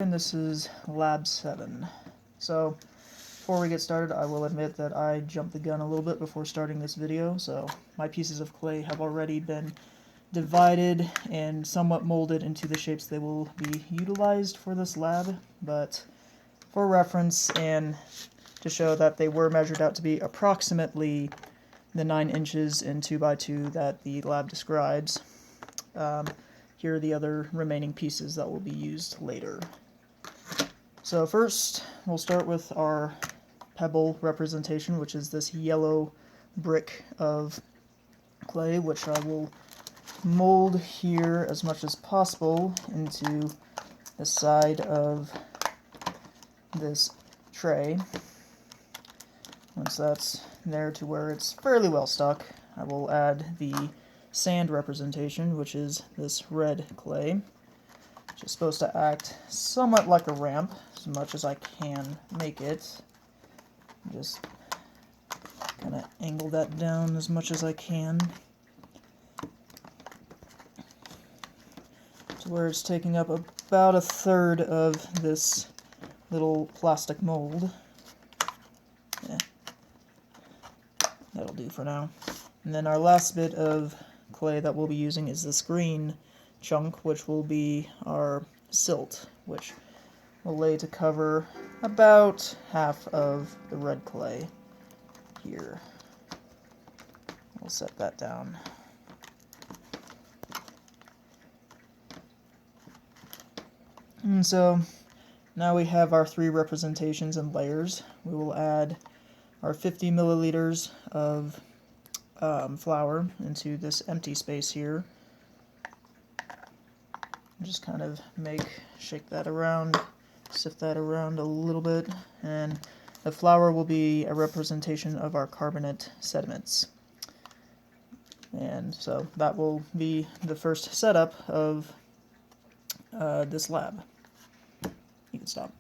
And this is Lab 7. So, before we get started, I will admit that I jumped the gun a little bit before starting this video, so my pieces of clay have already been divided and somewhat molded into the shapes they will be utilized for this lab, but for reference and to show that they were measured out to be approximately the 9 inches in 2x2 that the lab describes. Here are the other remaining pieces that will be used later. So first, we'll start with our pebble representation, which is this yellow brick of clay, which I will mold here as much as possible into the side of this tray. Once that's there to where it's fairly well stuck, I will add the sand representation, which is this red clay, which is supposed to act somewhat like a ramp, as much as I can make it. Just kind of angle that down as much as I can to where it's taking up about a third of this little plastic mold. Yeah, that'll do for now. And then our last bit of clay that we'll be using is this green chunk, which will be our silt, which will lay to cover about half of the red clay here. We'll set that down. And so now we have our 3 representations and layers. We will add our 50 milliliters of flour into this empty space here. Just kind of shake that around, sift that around a little bit, and the flour will be a representation of our carbonate sediments. And so that will be the first setup of this lab. You can stop.